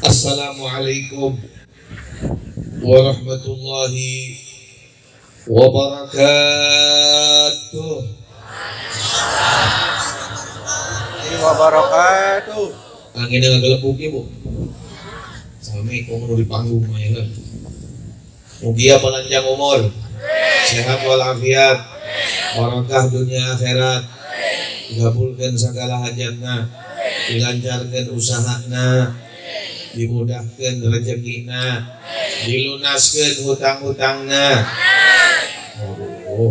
Assalamualaikum warahmatullahi wabarakatuh. Wabarakatuh. Angin yang agak lepuk ya, Bu. Sami kok di panggung ya. Mugia panjang umur, sehat walafiat, barakah dunia akhirat, dikabulkan segala hajatna, dilancarkan usahana, dimudahkan rezekina, dilunaskan hutang-hutangna. Oh,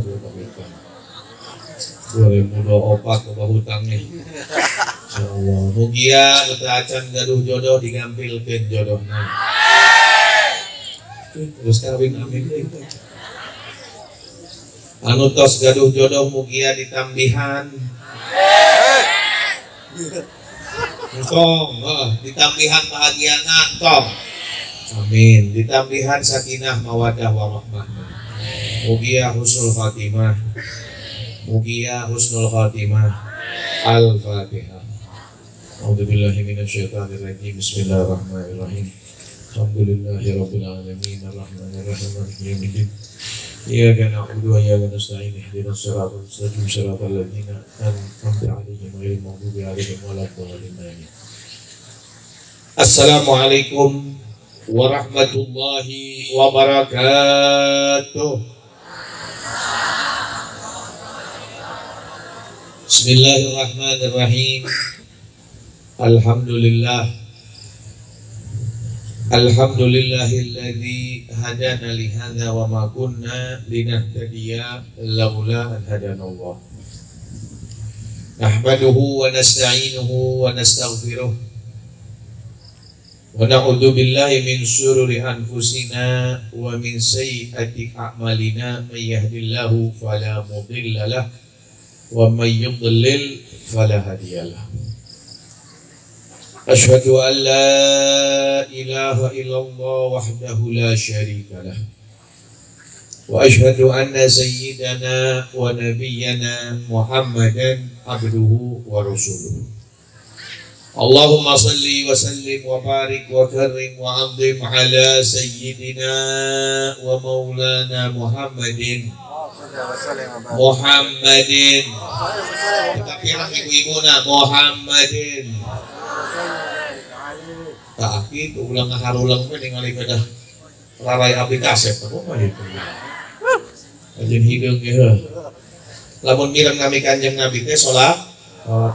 boleh mudah opat ke hutangnya. Insyaallah. Mugia ketaacan gaduh jodoh digampilkan jodohna. Terus kawin amin itu. Anu tos gaduh jodoh mugia ditambihan. Tong, ditambihan bahagiana tong. Amin. Ditambihan sakinah mawadah warahmah. Mugia husnul khatimah. Mugia husnul khatimah. Al-Fatihah. A'udzubillahi minasyaitonirrajim. Bismillahirrahmanirrahim. Alhamdulillahirabbil alamin arrahmanirrahim maliki yaumiddin. Iyyaka na'budu wa iyyaka nasta'in ihdinas siratal mustaqim siratal ladzina an'amta 'alaihim ghairil maghdubi 'alaihim waladdallin. Assalamualaikum warahmatullahi wabarakatuh. Bismillahirrahmanirrahim. Alhamdulillahilladzi hadana li hadza wa ma kunna linahtadiya laula an hadanallah. Nahmaduhu wa nasta'inuhu wa nastaghfiruh. Wa na'udzu billahi min syururi anfusina wa min sayyiati a'malina may yahdihillahu fala mudilla lahu wa may yudlil fala hadiya lahu. Asyhadu an la ilaha illallah wahdahu la syarika lah. Wa asyhadu anna sayyidana wa nabiyyana Muhammadan abduhu wa rasuluh. Allahumma salli wa sallim wa barik wa karim wa azim ala sayyidina wa maulana Muhammadin. Kita bilang ibu-ibuna Muhammadin. Tak itu ulang harulang mah ningali bedah rarai abdi kasep apa mah itu. Ajen hideung ge. Lamun mireng nami Kanjeng Nabi teh salat,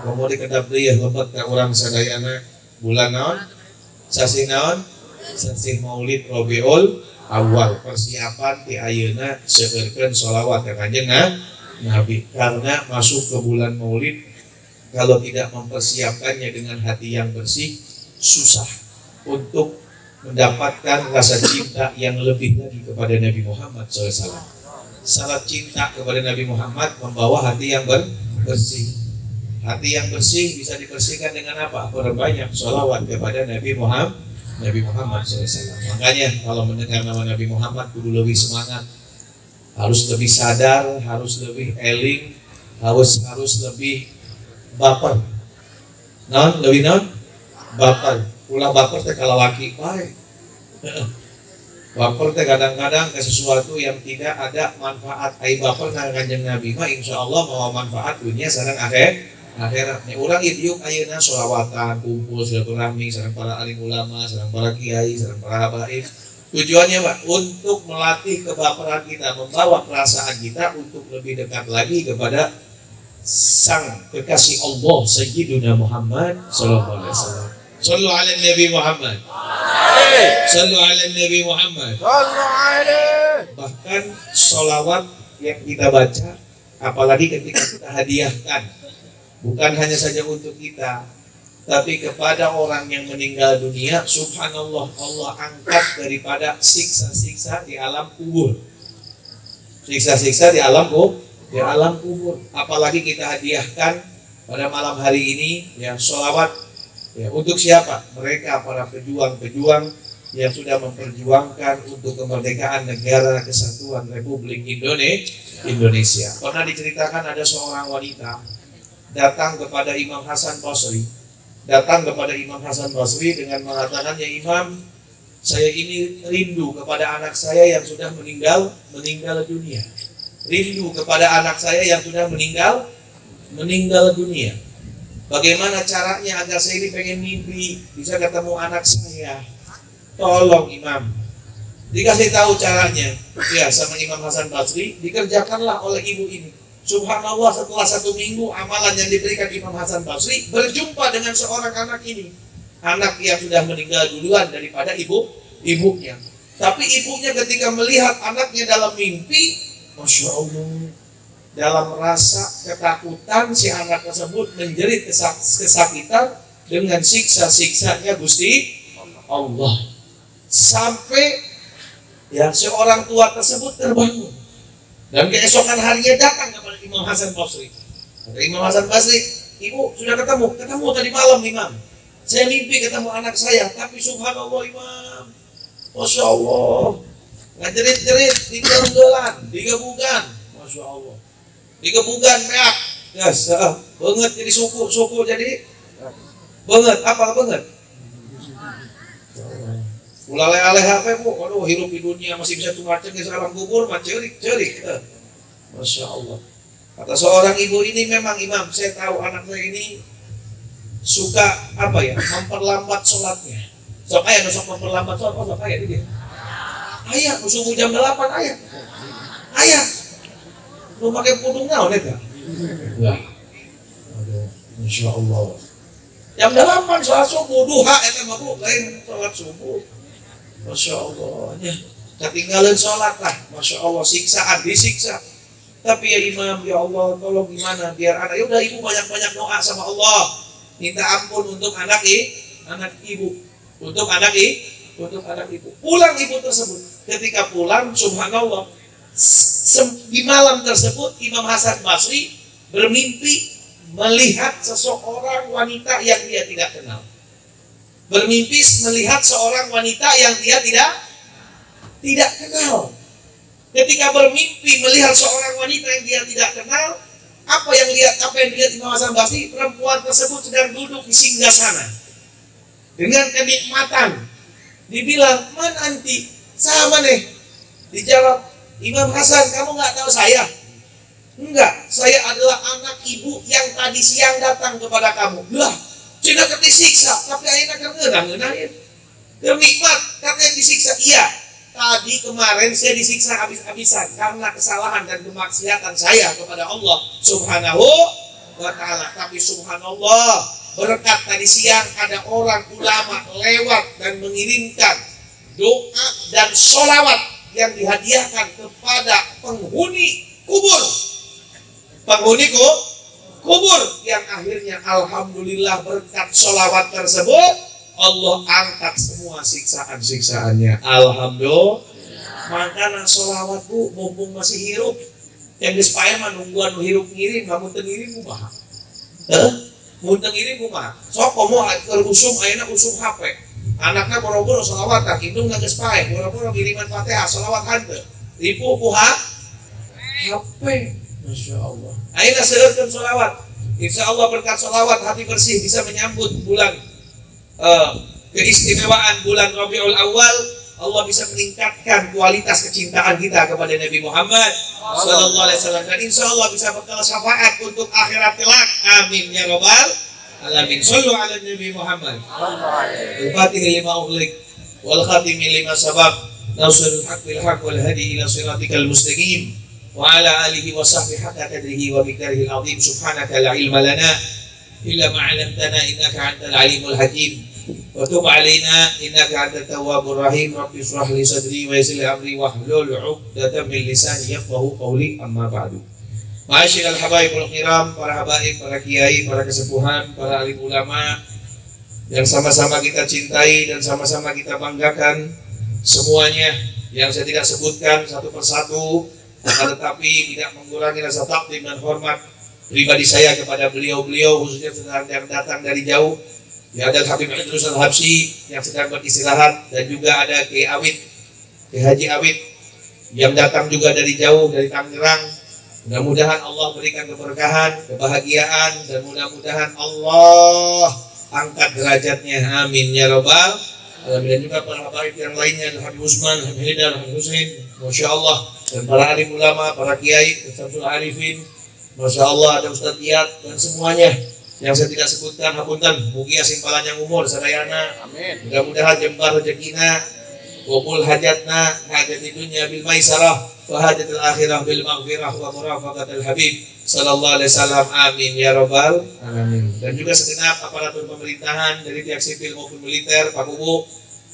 komo dikedap deui lebet ka urang sadayana bulan naon? Sasi naon? Sasi Maulid Rabiul Awal. Persiapan ti ayeuna seueurkeun sholawat ka Kanjeng Nabi karena masuk ke bulan Maulid kalau tidak mempersiapkannya dengan hati yang bersih susah untuk mendapatkan rasa cinta yang lebih lagi kepada Nabi Muhammad SAW. Syarat cinta kepada Nabi Muhammad membawa hati yang bersih. Hati yang bersih bisa dibersihkan dengan apa? Perbanyak sholawat kepada Nabi Muhammad SAW. Makanya kalau mendengar nama Nabi Muhammad kudu lebih semangat, harus lebih sadar, harus lebih eling, harus lebih baper. Lebih baper. Ulah baper teh kalau laki baik. Baper teh kadang-kadang ke sesuatu yang tidak ada manfaat. Ai baper ka Kanjeng Nabi mah insyaallah mawa manfaat dunia sareng akhirat. Nya urang ieu ayeuna sholawatan, kumpul silaturahmi sareng para alim ulama, sareng para kiai, sareng para habaib. Tujuannya Pak untuk melatih kebaperan kita, membawa perasaan kita untuk lebih dekat lagi kepada sang kekasih Allah Sayyiduna Muhammad sallallahu alaihi wasallam. Sallu ala Nabi Muhammad. Sallu ala Nabi Muhammad. Bahkan sholawat yang kita baca, apalagi ketika kita hadiahkan, bukan hanya saja untuk kita, tapi kepada orang yang meninggal dunia, subhanallah, Allah angkat daripada siksa-siksa di alam kubur. Siksa-siksa di alam kubur. Apalagi kita hadiahkan pada malam hari ini, ya sholawat. Ya, untuk siapa? Mereka para pejuang-pejuang yang sudah memperjuangkan untuk kemerdekaan negara kesatuan Republik Indonesia. Pernah diceritakan ada seorang wanita datang kepada Imam Hasan Basri datang kepada Imam Hasan Basri dengan mengatakan, "Ya Imam, saya ini rindu kepada anak saya yang sudah meninggal dunia. Rindu kepada anak saya yang sudah meninggal dunia. Bagaimana caranya agar saya ini pengen mimpi bisa ketemu anak saya? Tolong Imam." Dikasih tahu caranya, ya, sama Imam Hasan Basri, dikerjakanlah oleh ibu ini. Subhanallah, setelah 1 minggu amalan yang diberikan Imam Hasan Basri, berjumpa dengan seorang anak ini. Anak yang sudah meninggal duluan daripada ibunya. Tapi ibunya ketika melihat anaknya dalam mimpi, Masya Allah, dalam rasa ketakutan si anak tersebut menjerit kesakitan dengan siksa-siksanya Gusti Allah. Sampai ya seorang tua tersebut terbangun. Dan keesokan harinya datang kepada Imam Hasan Basri. Kata Imam Hasan Basri, "Ibu sudah ketemu tadi malam Imam. Saya mimpi ketemu anak saya, tapi subhanallah Imam, Masya Allah, ngajerit-jerit, digebugan, Masya Allah, digebugan meak, yes, banget jadi suku jadi banget, apa banget? Ulaleh-aleh apa bu? Waduh, hidup di dunia masih bisa tumaceng di alam kubur, cerik. Masya Allah. Kata seorang ibu ini, memang Imam, saya tahu anak saya ini suka apa ya, memperlambat sholatnya. Sok ayah nusuk memperlambat sholat, sok ayah dia. Ayah, subuh jam 8 ayah. Ayah, lu pakai pudung naon ya? Wah, aduh, Masya Allah. Jam 8 sholat subuh, duha itu mah bu, lain sholat subuh. Masya Allah, ya, ketinggalan sholat lah, Masya Allah, siksaan, disiksa. Tapi ya Imam, ya Allah, tolong gimana biar anak, ya udah ibu banyak-banyak doa sama Allah, minta ampun untuk anak ibu, untuk anak ibu. Pulang ibu tersebut, ketika pulang, subhanallah, di malam tersebut Imam Hasan Basri bermimpi melihat seseorang wanita yang dia tidak kenal. Bermimpi melihat seorang wanita yang dia tidak kenal. Ketika bermimpi melihat seorang wanita yang dia tidak kenal, apa yang dilihat Imam Hasan Basri? Perempuan tersebut sedang duduk di singgasana dengan kenikmatan. Dibilang, "Man anti?" "Sama nih." Dijawab, "Imam Hasan, kamu nggak tahu saya?" "Enggak, saya adalah anak ibu yang tadi siang datang kepada kamu." "Lah, sudah disiksa, tapi akhirnya kan ngenahin. Kenikmat, katanya disiksa." "Iya, tadi kemarin saya disiksa habis-habisan karena kesalahan dan kemaksiatan saya kepada Allah Subhanahu wa ta'ala. Tapi subhanallah, berkat tadi siang ada orang ulama lewat dan mengirimkan doa dan sholawat yang dihadiahkan kepada penghuni kubur. Kubur yang akhirnya alhamdulillah berkat sholawat tersebut Allah angkat semua siksaan-siksaannya. Alhamdulillah. Makanya sholawat bu, mumpung masih hirup, yang disepaya mah nungguan hirup ngirim, namun tengirim kumaha. Munteng ngirim kumaha. Sok komo usum ayeuna usum HP. Anaknya boro-boro sholawat, tak hidung nggak gespae, boro-boro kiriman Fatihah, sholawat hante. Ribu puha HP. Masya Allah. Ayeuna seueurkeun sholawat. Insya Allah berkat sholawat hati bersih bisa menyambut bulan keistimewaan bulan Rabiul Awal. Allah bisa meningkatkan kualitas kecintaan kita kepada Nabi Muhammad Sallallahu Alaihi Wasallam, dan insya Allah bisa bekal syafaat untuk akhirat kelak. Amin ya robbal alamin. Sallu ala Nabi Muhammad. Al-Fatih lima ughliq wal khatimi lima sabaq, nasrul haq bil haq wal hadi ila siratikal mustaqim, wa ala alihi wa sahbihi hatta qadrihi wa miqdarihi al-azim. Subhanaka la ilma lana illa ma 'allamtana innaka antal alimul hakim. Wa tub 'alaina innaka antat tawwabur rahim. Rabbi shrah li sadri wa yassir li amri wahlul 'uqdatam min lisani yafqahu qawli. Amma ba'du. Ma'asyiral habaibul kiram, para habaib, para kiai, para kesepuhan, para alim ulama yang sama-sama kita cintai dan sama-sama kita banggakan, semuanya yang saya tidak sebutkan satu persatu, tetapi tidak mengurangi rasa takdim dan hormat pribadi saya kepada beliau-beliau, khususnya yang datang dari jauh. Ya, ada Habib Idrus Al-Habsyi yang sedang beristirahat, dan juga ada Kiai Awid, Kiai Haji Awid yang datang juga dari jauh, dari Tangerang. Mudah-mudahan Allah berikan keberkahan, kebahagiaan, dan mudah-mudahan Allah angkat derajatnya, amin ya robbal alamin. Dan juga para habaib yang lainnya, Habib Usman, Habib Haidar, Habib Husain, Masya Allah, dan para alim ulama, para kiai, Samsul Arifin, Masya Allah, ada Ustadz Iyad, dan semuanya yang saya tidak sebutkan, hapunten, mugia simpalan yang umur sadayana, amin. Mudah-mudahan jembar rezekina, wabul hajatna, hajat dunya bil maisarah, wa hajatul akhirah bil maghfirah wa murafaqatul habib sallallahu alaihi wasallam, amin ya robbal alamin. Dan juga segenap aparatur pemerintahan dari pihak sipil maupun militer, Pak Kubu,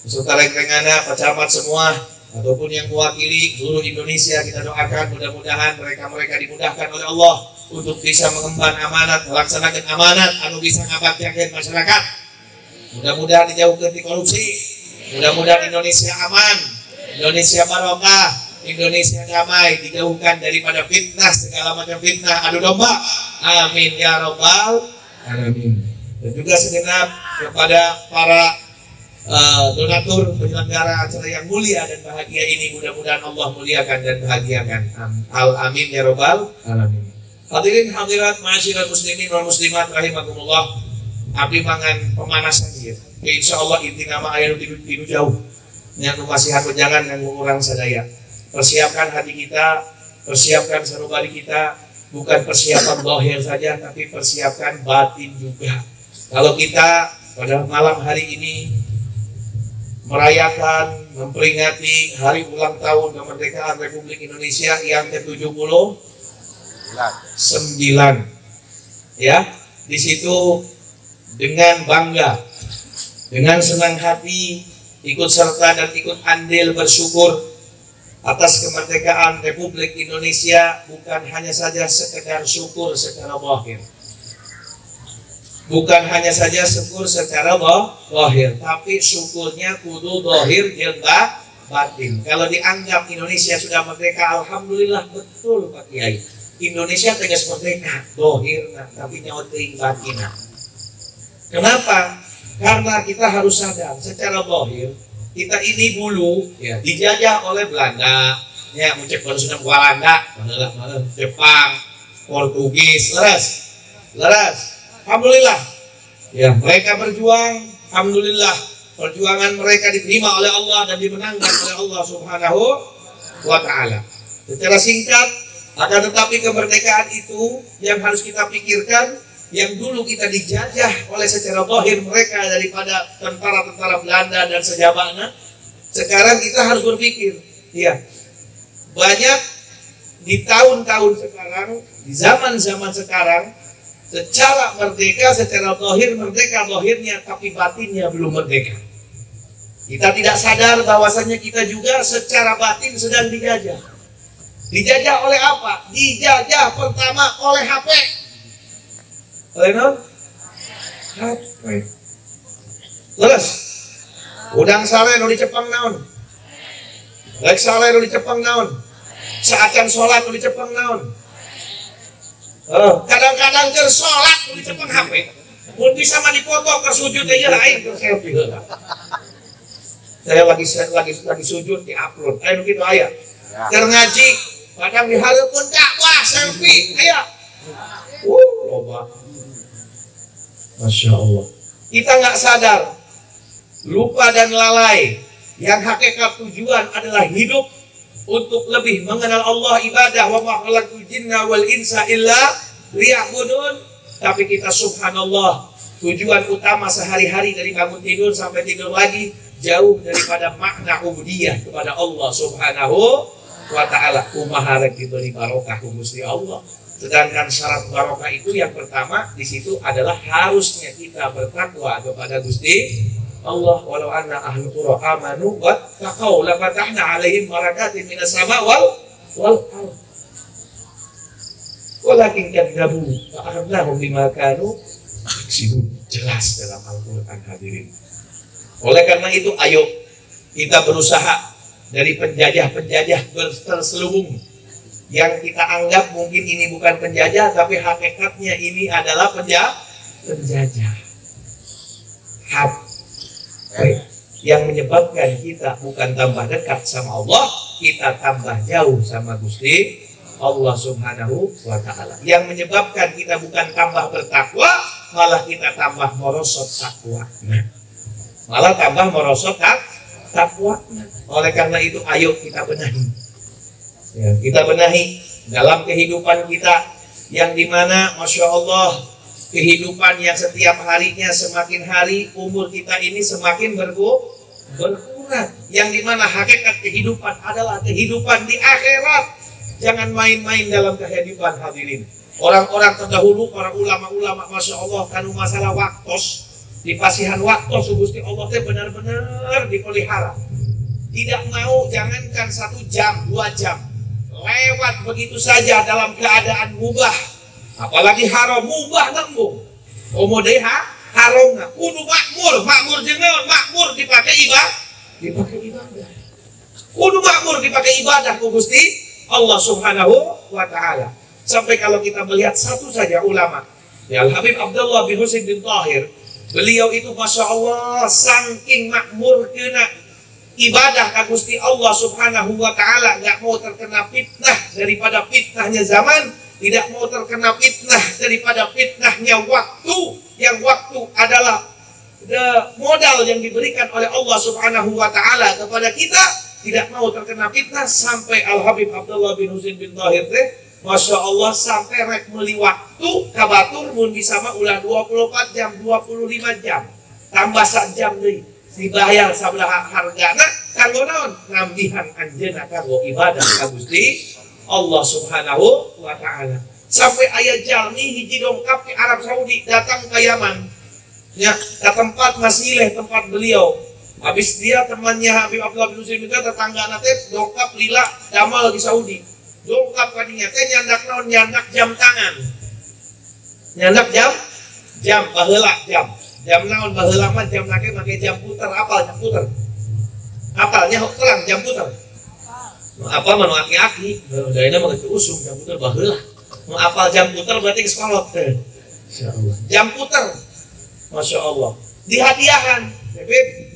beserta reng-rengana, Pak Camat semua, ataupun yang mewakili seluruh Indonesia, kita doakan mudah-mudahan mereka dimudahkan oleh Allah untuk bisa mengemban amanat, melaksanakan amanat anu bisa ngabaktiakeun masyarakat. Mudah-mudahan dijauhkeun ti korupsi, mudah-mudahan Indonesia aman, Indonesia barokah, Indonesia damai, dijauhkan daripada fitnah, segala macam fitnah adu domba, amin ya robbal alamin. Dan juga segenap kepada para donatur penyelenggara acara yang mulia dan bahagia ini, mudah-mudahan Allah muliakan dan bahagiakan, amin ya robbal alamin. Hadirin hadirat ma'asyiral muslimin wal muslimat rahimakumullah, abdi mangan pemanasan ieu. Insyaallah inti nama aya nu tilu jauh nya nu masihan jangan yang mengurang sadaya. Persiapkan hati kita, persiapkan sanubari kita, bukan persiapan zahir saja tapi persiapkan batin juga. Kalau kita pada malam hari ini merayakan, memperingati hari ulang tahun kemerdekaan Republik Indonesia yang ke-79, ya, di situ dengan bangga, dengan senang hati ikut serta dan ikut andil bersyukur atas kemerdekaan Republik Indonesia, bukan hanya saja sekedar syukur secara zahir, bukan hanya saja syukur secara zahir, tapi syukurnya kudu zahir jeung batin. Kalau dianggap Indonesia sudah merdeka, alhamdulillah, betul Pak Kiai, Indonesia tegas merdeka zahir, tapi nyawa teuing batinna. Kenapa? Karena kita harus sadar secara zahir kita ini dulu ya dijajah oleh Belanda, ya muncul baru sudah Walanda, Jepang, Portugis, leras. Alhamdulillah, ya mereka berjuang, alhamdulillah perjuangan mereka diterima oleh Allah dan dimenangkan oleh Allah Subhanahu wa Ta'ala. Secara singkat, akan tetapi kemerdekaan itu yang harus kita pikirkan, yang dulu kita dijajah oleh secara zahir mereka daripada tentara-tentara Belanda dan sejabatnya, sekarang kita harus berpikir, ya banyak di tahun-tahun sekarang, di zaman-zaman sekarang, secara merdeka, secara zahir merdeka zahirnya, tapi batinnya belum merdeka. Kita tidak sadar bahwasanya kita juga secara batin sedang dijajah. Dijajah oleh apa? Dijajah pertama oleh HP. Oleh non? HP. Terus, udang sare nu dicepang naon? Rek sare nu dicepang naon? Saacan sholat nu dicepang naon? Kadang-kadang keur sholat nu dicepang HP. Mun bisa mah dipoto ke sujud aja lain ke selfie. Saya lagi sujud di upload. Ayo gitu aya. Keur ngaji, kadang dihareupeun dakwah selfie. Aya. Loba. Masya Allah. Kita nggak sadar, lupa dan lalai. Yang hakikat tujuan adalah hidup untuk lebih mengenal Allah, ibadah. Wa ma khalaqtul jinna wal insa illa liya'budun. Tapi kita subhanallah, tujuan utama sehari-hari dari bangun tidur sampai tidur lagi jauh daripada makna ubudiyah kepada Allah Subhanahu wa Ta'ala. Kumaha rek diberi barokah ku Gusti Allah. Sedangkan syarat barokah itu yang pertama di situ adalah harusnya kita bertakwa kepada Gusti Allah. Walau anna ahlul qura amanu wa taqaw la fatahna alaihim barakatin minas sama wal ardh. Walakin kadzabu fa akhadnahum bima kanu yaksibun. Jelas dalam Al-Qur'an hadirin. Oleh karena itu ayo kita berusaha dari penjajah-penjajah terselubung yang kita anggap mungkin ini bukan penjajah, tapi hakikatnya ini adalah penjajah. Yang menyebabkan kita bukan tambah dekat sama Allah, kita tambah jauh sama Gusti Allah Subhanahu wa Ta'ala. Yang menyebabkan kita bukan tambah bertakwa, malah kita tambah merosot takwa. Malah tambah merosot takwa. Oleh karena itu ayo kita benahi. Ya, kita benahi dalam kehidupan kita yang dimana Masya Allah kehidupan yang setiap harinya semakin hari umur kita ini semakin berkurang. Yang dimana hakikat kehidupan adalah kehidupan di akhirat. Jangan main-main dalam kehidupan hadirin. Orang-orang terdahulu, para ulama-ulama Masya Allah kanu masalah waktos di pasihan waktos Gusti Allah teh benar-benar dipelihara. Tidak mau jangankan 1 jam, 2 jam lewat begitu saja dalam keadaan mubah, apalagi haram mubah nembung. Omode haram na kudu makmur jenengan makmur dipakai ibadah. Kudu makmur dipakai ibadah ku Gusti Allah Subhanahu wa taala. Sampai kalau kita melihat satu saja ulama, ya Al-Habib Abdullah bin Husain bin Tahir, beliau itu Masya Allah saking makmur kena ibadah ka Gusti Allah Subhanahu wa taala, nggak mau terkena fitnah daripada fitnahnya zaman, tidak mau terkena fitnah daripada fitnahnya waktu, yang waktu adalah modal yang diberikan oleh Allah Subhanahu wa taala kepada kita, tidak mau terkena fitnah. Sampai Al-Habib Abdullah bin Husain bin Tahir teh Masya Allah sampai rek meli waktu kabatur mun bisa mah ulah 24 jam 25 jam tambah 1 jam deui dibayar sabaraha hargana kanggo naon nambihan anjeunna kanggo ibadah ka Gusti Allah Subhanahu wa taala. Sampai aya jalmi hiji dongkap ke Arab Saudi datang ke Yaman ya, ke tempat Masileh tempat beliau. Habis dia temannya Habib Abdullah bin Husain minta tetanggana teh dongkap lila damal di Saudi. Dongkap kadinya teh nyandak naon, nyandak jam tangan. Nyandak jam baheula jam. Jam naon baheula mah jam make jam puter, apal jam puter. Apalnya terang jam puter. Nu apal mah nu aki-aki, daina mah geus usum jam puter baheula. Nu apal jam puter berarti geus kolot teh. Insyaallah. Jam puter. Masya Allah. Dihadiahan.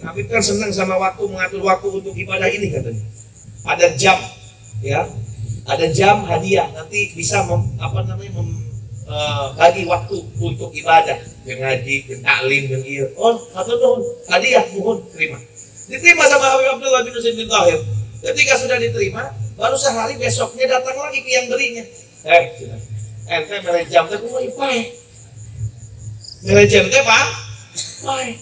Habib kan senang sama waktu, mengatur waktu untuk ibadah ini katanya. Ada jam, ya, ada jam hadiah. Nanti bisa bagi waktu untuk ibadah, yang ngaji, yang taklim, yang iya. Oh, atau nuhun hadiah, mohon terima. Diterima sama Habib Abdullah bin Husain bin Tahir. Ketika sudah diterima, baru sehari besoknya datang lagi ke yang berinya. Ente mere jam teh kumaha ipae. Mere jam teh Pak? Pae.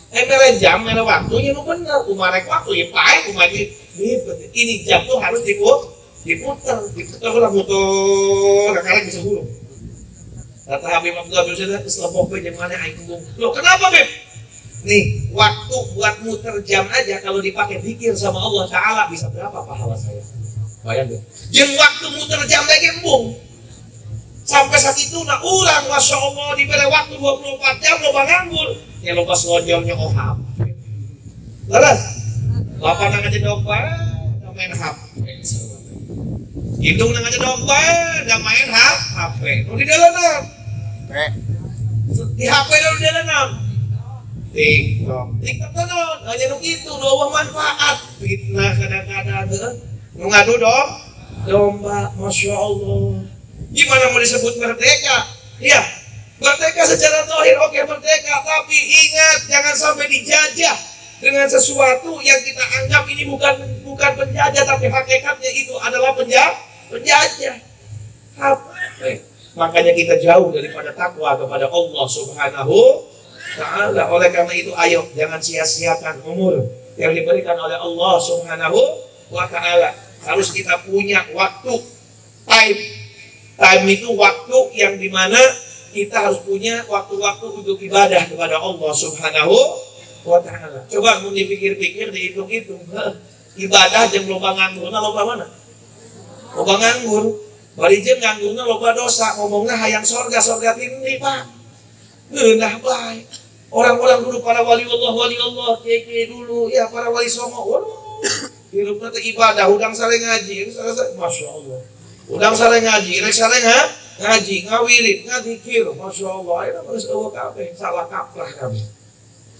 Mere jam, mere waktunya nu bener, kumarek waktu ya pae, kumaji ini jam tuh harus diputar ulah muter, kakak bisa huruf. Kata Habib Abdullah bin Husain, keselopok be jeung mana aing kumbung. Loh, kenapa, Beb? Nih, waktu buat muter jam aja kalau dipakai zikir sama Allah Taala bisa berapa pahala saya? Bayang deh. Jeung waktu muter jam lagi embung. Sampai saat itu nak urang Masya Allah diberi waktu 24 jam loba nganggur. Ya loba selonjornya ohap. Leres. Lapan nang aja dogba, da main HP. Hidung nang aja dogba, da main HP. Nu di daleunang. Di HP nu di daleunang. TikTok naon? Hanya nu kitu doang manfaat. Fitnah kadang-kadang heuh. Nu ngadu domba Masya Allah. Gimana mau disebut merdeka? Ya, merdeka secara zahir oke merdeka, tapi ingat jangan sampai dijajah dengan sesuatu yang kita anggap ini bukan penjajah, tapi hakikatnya itu adalah penjajah. Makanya kita jauh daripada takwa kepada Allah Subhanahu Ta'ala. Oleh karena itu ayo jangan sia-siakan umur yang diberikan oleh Allah Subhanahu wa Ta'ala. Harus kita punya waktu, time itu waktu yang dimana kita harus punya waktu-waktu untuk ibadah kepada Allah Subhanahu wa Ta'ala. Coba mau dipikir-pikir, dihitung-hitung, ibadah jeung loba nganggurna loba mana? Loba nganggur. Bari jeung nganggurna loba dosa, ngomongna hayang sorga tindi Pak. Geunah bae. Orang-orang dulu para wali Allah, kiai dulu ya, para wali songo. Waduh. Hirupna teh ibadah, udang sare ngaji, Masya Allah. Udang sare ngaji, rek sare ngaji, ngawirit, ngadzikir, Masya Allah. Ayeuna geus eueuh kabeh, salah kaprah kami.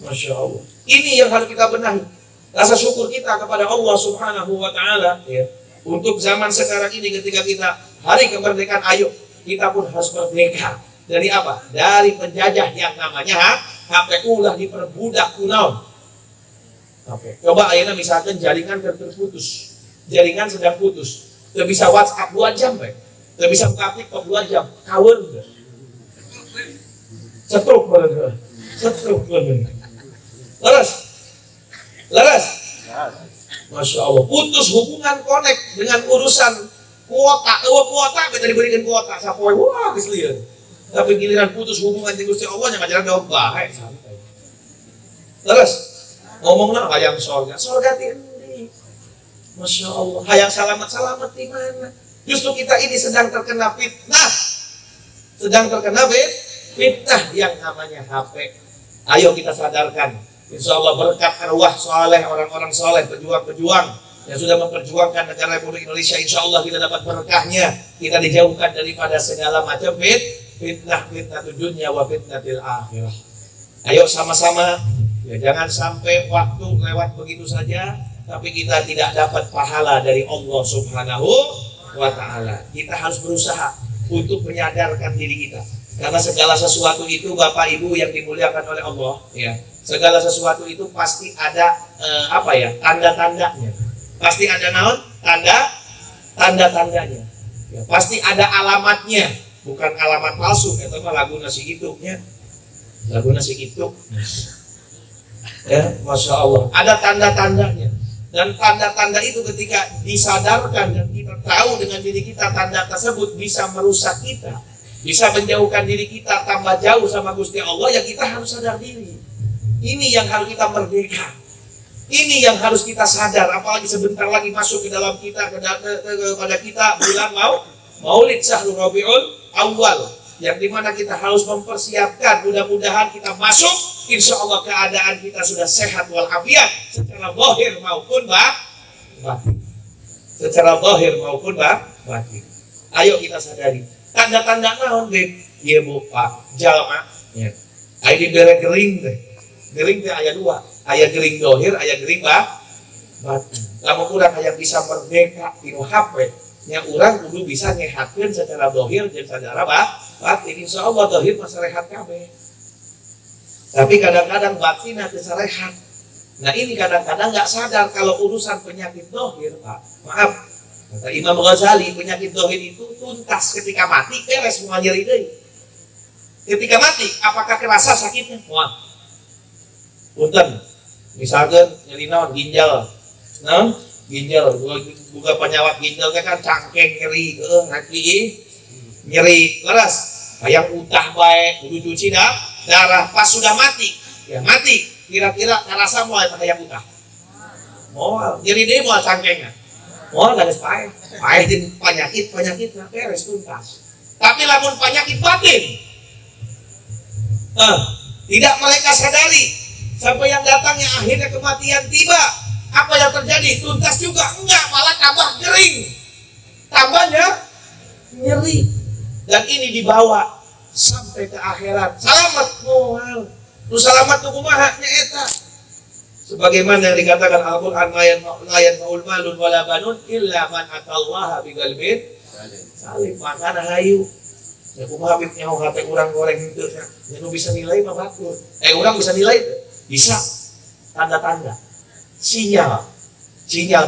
Masya Allah. Ini yang harus kita benahi. Rasa syukur kita kepada Allah Subhanahu wa Ta'ala ya. Untuk zaman sekarang ini ketika kita hari kemerdekaan, ayo kita pun harus merdeka. Dari apa? Dari penjajah yang namanya HP ulah diperbudak kunaon. Oke. Coba ayeuna misalkan jaringan terputus. Jaringan sedang putus. Teu bisa WhatsApp 2 jam we. Teu bisa buka TikTok 2 jam. Kaweun teu. Setruk bener. Setruk bener. Leres. Masya Allah. Putus hubungan connect dengan urusan kuota. Kuota kita diberikan kuota. Sapoe wah geus lieur. Tapi giliran putus hubungan dengan Gusti Allah yang ngajaran jawab bae santai. Terus ngomongna hayang surga. Surga ti endi? Masya Allah. Hayang selamat di mana? Justru kita ini sedang terkena fitnah. Fitnah yang namanya HP. Ayo kita sadarkan. Insya Allah berkat arwah soleh, orang-orang soleh, pejuang-pejuang yang sudah memperjuangkan negara Republik Indonesia, insya Allah kita dapat berkahnya. Kita dijauhkan daripada segala macam fitnah dunia wa fitnatil akhirah. Ayo sama-sama, ya jangan sampai waktu lewat begitu saja, tapi kita tidak dapat pahala dari Allah Subhanahu wa Ta'ala. Kita harus berusaha untuk menyadarkan diri kita. Karena segala sesuatu itu Bapak Ibu yang dimuliakan oleh Allah, ya, segala sesuatu itu pasti ada tanda-tandanya. Pasti ada naon? Tanda-tandanya. Ya, pasti ada alamatnya, bukan alamat palsu. Itu mah lagu nasi kituknya. Lagu nasi kituk. Ya, Masya Allah. Ada tanda-tandanya. Dan tanda-tanda itu ketika disadarkan dan kita tahu dengan diri kita tanda tersebut bisa merusak kita, bisa menjauhkan diri kita tambah jauh sama Gusti Allah, ya kita harus sadar diri. Ini yang harus kita merdeka. Ini yang harus kita sadar. Apalagi sebentar lagi masuk ke dalam kita kepada kita bulan Maulid Syahrul Rabiul Awal, yang dimana kita harus mempersiapkan. Mudah-mudahan kita masuk, insya Allah keadaan kita sudah sehat walafiat secara zahir maupun batin. Secara zahir maupun batin. Ayo kita sadari. Tanda-tanda naon deh, iya bu pak, jalma, ya. Ayo diberi gering deh, gering teh ayat 2, ayat gering dohir, ayat gering batin. Lamun urang hayang bisa merdeka tinu HP, nya urang kudu bisa nyehatkeun secara dohir jeung secara batin. Insya Allah dohir mah sarehat kabeh. Tapi kadang-kadang batin teu sarehat. Nah ini kadang-kadang nggak sadar kalau urusan penyakit dohir, pak, maaf. Kata Imam Ghazali, penyakit dohir itu tuntas ketika mati, beres semua nyeri deui. Ketika mati, apakah kerasa sakitnya? Wah, punten, misalkan nyeri naon ginjal, ginjal, buka penyawat ginjal kan cangkeng nyeri, nyeri keras, hayang utah baik, kudu cuci darah, pas sudah mati, ya mati, kira-kira kerasa mulai hayang utah, mau nyeri deui mau cangkengnya. Oh, gak ada paeh penyakit beres tuntas. Tapi lamun penyakit batin, tidak mereka sadari sampai yang datangnya akhirnya kematian tiba. Apa yang terjadi? Tuntas juga enggak, malah tambah kering, tambahnya nyeri. Dan ini dibawa sampai ke akhirat. Selamat moal, nu selamat tuh kumaha nyaeta. Sebagaimana yang dikatakan Al-Quran, layan maul malun wala banun illa man atallaha biqalbin salim. Makana hayu ya kumaha bit nyaho hate urang goreng henteu nya nu bisa nilai mah batur. Urang bisa nilai bisa tanda-tanda sinyal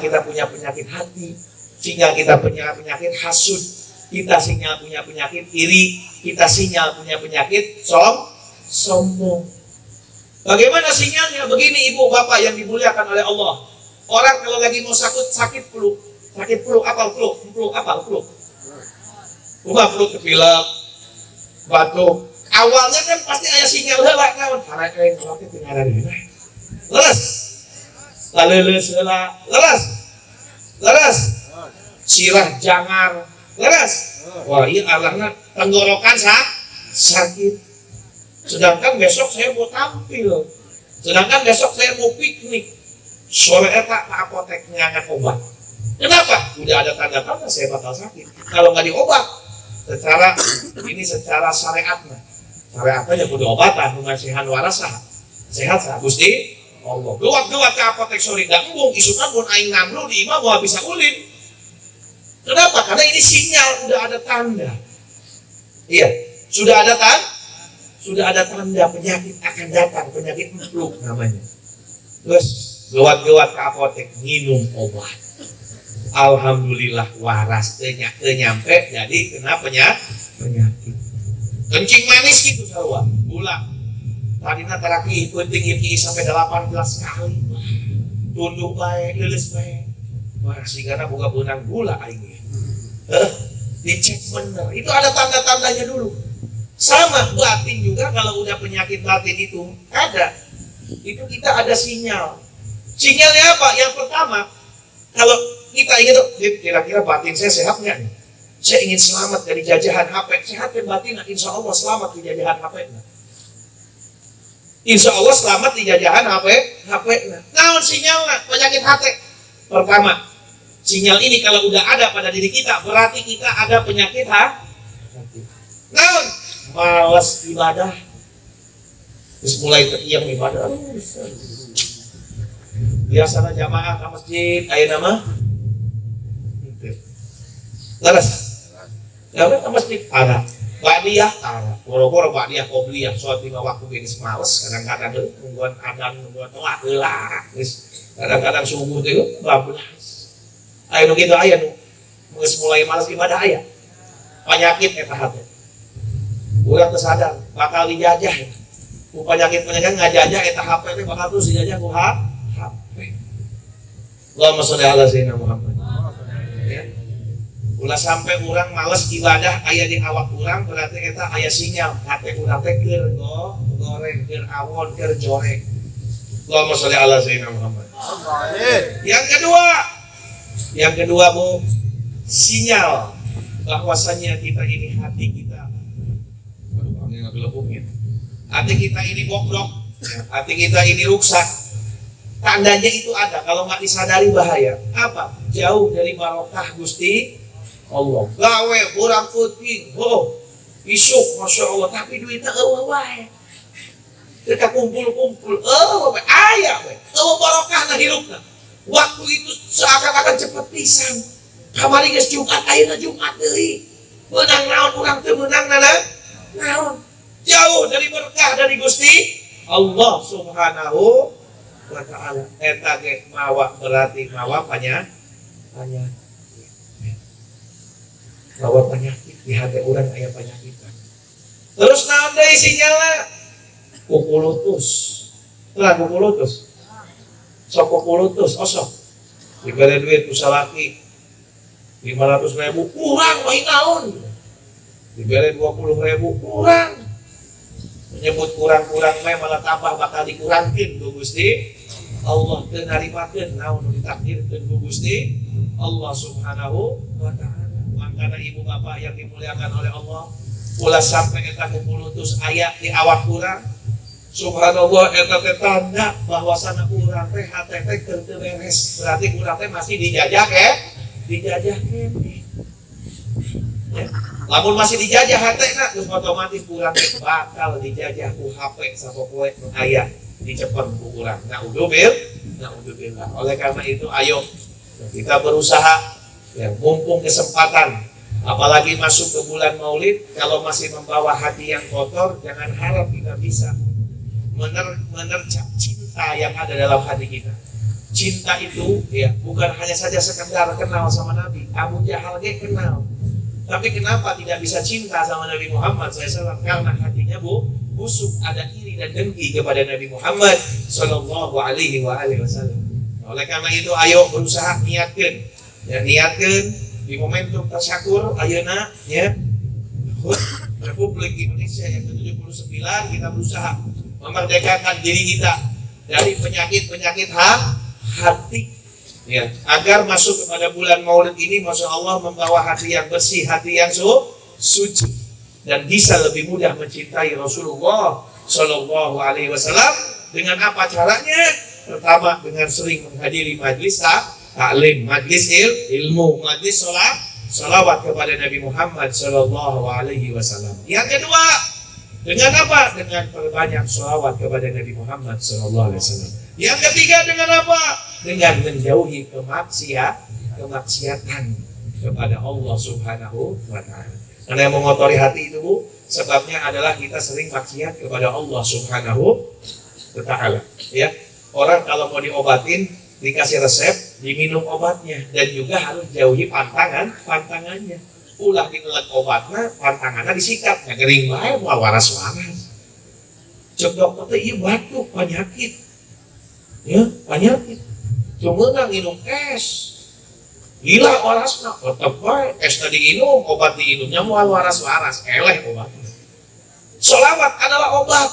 kita punya penyakit hati, sinyal kita punya penyakit hasud, kita sinyal punya penyakit iri, kita sinyal punya penyakit sombong. Bagaimana sinyalnya? Begini ibu bapak yang dimuliakan oleh Allah. Orang kalau lagi mau sakit flu apa flu? Bukan flu kepilek, batuk. Awalnya kan pasti ada sinyal heula kawan. Karena kayak kalau kita tinggal di mana? Leres. Sirah jangar, leres. Wah iya alahna tenggorokan sakit. Sedangkan besok saya mau tampil, sedangkan besok saya mau piknik, sore eta ke apotek ngangat obat. Kenapa? Udah ada tanda-tanda saya bakal sakit. Kalau nggak diobat, secara syariatnya kudu obatan, mengasihan warasa, sehat sah. Gusti Allah. Luat ke apotek sore embung, isukan pun aing ngamlu di imam mau bisa ulin. Kenapa? Karena ini sinyal udah ada tanda. Iya. Sudah ada tanda penyakit akan datang, penyakit flu namanya. Terus gawat-gawat ke apotek, minum obat. Alhamdulillah waras, nyampe jadi kena penyakit. Kencing manis gitu sarua, gula. Tadinya teraki penting iki sampai 18 kali. Tunduk bae, leuleus bae. Wah, sigana boga beunang gula aing. Dicek bener. Itu ada tanda-tandanya dulu. Sama batin juga, kalau udah penyakit batin itu ada. Itu kita ada sinyal. Sinyalnya apa? Yang pertama, kalau kita ingin tuh, kira-kira batin saya sehat nggak nih? Saya ingin selamat dari jajahan HP. Sehat dan batin, insya Allah selamat di jajahan HP. Insya Allah selamat di jajahan HP. Nah, sinyalnya penyakit hati. Pertama, sinyal ini kalau udah ada pada diri kita, berarti kita ada penyakit hati. Nah, malas ibadah. Terus mulai terdiam ibadah. Biasanya jamaah ke masjid, aya nama laras. Ya ke masjid ada. Ba'diyah ada. Boro-boro ba'diyah qobliyah, sholat 5 waktu geus males, kadang-kadang nungguan adzan, nungguan telat heula. Kadang-kadang subuh teh bablas. Aya nu kitu aya nu geus mulai males ibadah aya. Penyakit eta hate. Urang teu sadar bakal dijajah. Ku penyakit-penyakit ngajajah eta HP teh bakal terus dijajah ku HP. Allahumma sholli ala sayyidina Muhammad. Ya. Ulah sampai orang males ibadah aya di awak orang, berarti eta aya sinyal hate urang teh keur goreng, keur awon, keur joreng. Allahumma sholli ala sayyidina Muhammad. Yang kedua Bu, sinyal bahwasanya kita ini hati kita. Hati kita ini bobrok, hati kita ini rusak. Tandanya itu ada, kalau nggak disadari bahaya. Apa? Jauh dari barokah Gusti Allah. Gawe, kurang puting, isuk, masya Allah. Tapi duitnya wae. Kita kumpul-kumpul, ayah, barokah na hirupna. Waktu itu seakan-akan cepat pisan. Kamari geus Jumat, ayeuna Jumat deui. Menang naon urang teu meunang naon. Jauh dari berkah dari Gusti Allah Subhanahu wa ta'ala. Eta ge mawa berarti mawa penyakit. Mawa penyakit di hati urang aya penyakit. Terus naon deui sinyalna? Kukulutus. Tah kukulutus. Sok kukulutus osok. Dibere duit ku salaki 500.000 kurang mah naon. Dibere 20.000 kurang. Menyebut kurang-kurang mah malah tambah bakal dikurangkeun ku Gusti Allah. Teu narimakeun naon nu ditakdirkeun ku Gusti Allah Subhanahu wa ta'ala. Mangkana ibu bapak yang dimuliakan oleh Allah, ulah sampai eta kukulutus aya di awak urang. Subhanallah, eta teh tanda bahwasana urang teh hate teh teu beres. Berarti urang teh masih dijajah kene. Ya. Lamun masih dijajah hatena, terus otomatis urang teh bakal dijajah ku HP sapopoe nu aya dicepen ku urang. Naudzubillah. Oleh karena itu ayo kita berusaha ya, mumpung kesempatan, apalagi masuk ke bulan Maulid, kalau masih membawa hati yang kotor, jangan harap kita bisa menercap cinta yang ada dalam hati kita. Cinta itu ya bukan hanya saja sekedar kenal sama Nabi. Abu Jahal ge kenal, tapi kenapa tidak bisa cinta sama Nabi Muhammad SAW? Karena hatinya busuk, ada iri dan dengki kepada Nabi Muhammad Sallallahu Alaihi Wasallam. Oleh karena itu ayo berusaha niatkan di momentum tasyakur ayeuna ya Republik Indonesia yang ke-79, kita berusaha memerdekakan diri kita dari penyakit-penyakit hati ya, agar masuk kepada bulan Maulid ini Masya Allah membawa hati yang bersih, hati yang suci, dan bisa lebih mudah mencintai Rasulullah Shallallahu Alaihi Wasallam. Dengan apa caranya? Pertama, dengan sering menghadiri majlis taklim, majlis ilmu, majlis salawat kepada Nabi Muhammad Shallallahu Alaihi Wasallam. Yang kedua, dengan apa? Dengan perbanyak salawat kepada Nabi Muhammad Shallallahu Alaihi Wasallam. Yang ketiga, dengan apa? Dengan menjauhi kemaksiatan kepada Allah Subhanahu wa ta'ala. Karena yang mengotori hati itu Bu, Sebabnya adalah kita sering maksiat kepada Allah Subhanahu wa Ta'ala. Ya, orang kalau mau diobatin dikasih resep, diminum obatnya, dan juga harus jauhi pantangannya. Ulah dinelan obatnya, pantangannya disikat, ngering bae moal waras-waras. Cek dokter teh ieu batuk penyakit. Ya, penyakit. Cuma nginum es. Gila warasna, tetep bae es tadi diinum, obat diinumnya moal waras-waras, eleh obatnya. Sholawat adalah obat,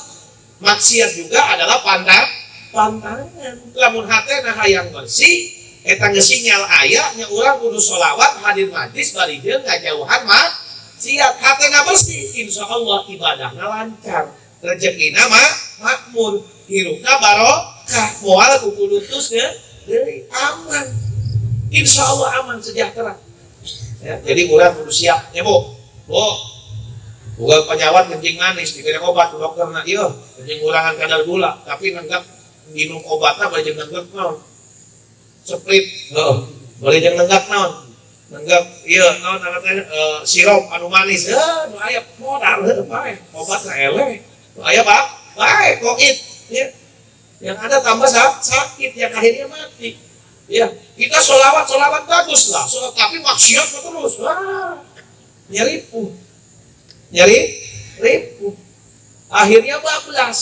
maksiat juga adalah pantangan. Lamun hatena hayang bersih, eta geus sinyal aya nya urang kudu sholawat hadir majlis barijeun ngajauhan maksiat. Hatena bersih, insyaallah ibadahna lancar, rezekina makmur, hirupna barokah, moal kudu lutusnya deui aman. Insyaallah aman sejahtera. Ya, jadi urang kudu siap, ya Bu. Bukan penyawat kencing manis diberi obat ke dokter na iya kencing ngurangan kadar gula tapi nenggak minum obatnya boleh jeung nenggak naon split boleh jeung nenggak naon nenggak iya naon namanya sirup anu manis nu aya modal bae obatna eleh nu aya bae covid ya yang ada tambah sakit yang akhirnya mati ya. Kita sholawat bagus lah tapi maksiat terus nyari ribu akhirnya bablas.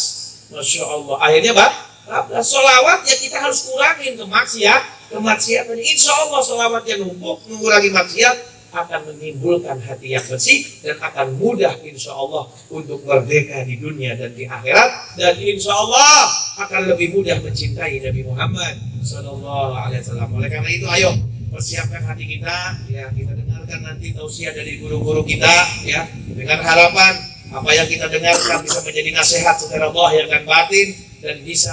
Masya Allah, akhirnya bablas. Sholawat ya kita harus kurangin kemaksiatan. Insya Allah sholawatnya numpuk mengurangi maksiat akan menimbulkan hati yang bersih dan akan mudah insya Allah untuk merdeka di dunia dan di akhirat, dan insya Allah akan lebih mudah mencintai Nabi Muhammad Sallallahu Alaihi Wasallam. Oleh karena itu ayo persiapkan hati kita, ya kita dengarkan nanti tausiah dari guru-guru kita, ya dengan harapan apa yang kita dengarkan bisa menjadi nasihat secara zahir dan batin dan bisa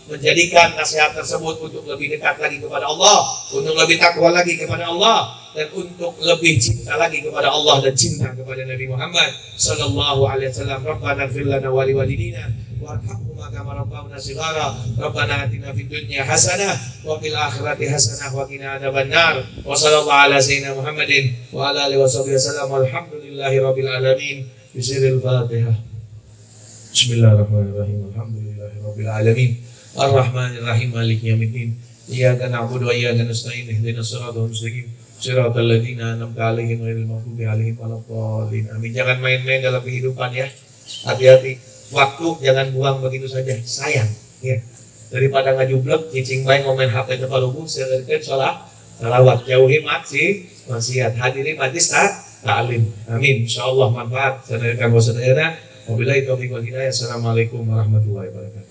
menjadikan nasihat tersebut untuk lebih dekat lagi kepada Allah, untuk lebih takwa lagi kepada Allah, dan untuk lebih cinta lagi kepada Allah dan cinta kepada Nabi Muhammad Sallallahu Alaihi Wasallam. Rabbana ighfir lana wa liwalidina warhamhuma kama rabbawna shighara. Rabbana atina fid dunya hasanah wa fil akhirati hasanah wa qina adzabannar. Wa sallallahu ala sayyidina Muhammadin wa ala alihi washabihi wasallam. Alhamdulillahi rabbil alamin. Bismillahil Fatihah. Bismillahirrahmanirrahim. Alhamdulillahi rabbil alamin. Ar-Rahmanir Rahim. Maliki yaumiddin. Iyyaka na'budu wa iyyaka nasta'in. Ihdinas siratal mustaqim. Siratal ladzina an'amta 'alaihim ghairil maghdubi 'alaihim waladdallin. Amin. Jangan main-main dalam kehidupan ya. Hati-hati. Waktu jangan buang begitu saja. Sayang ya. Daripada ngajublek cicing bae ngomen HP teh palugu seueurkeun sholawat. Jauhi maksiat. Hadiri majlis ta'lim. Amin. Insyaallah manfaat saneurkeun sadayana. Wabillahi taufiq wal hidayah. Assalamualaikum warahmatullahi wabarakatuh.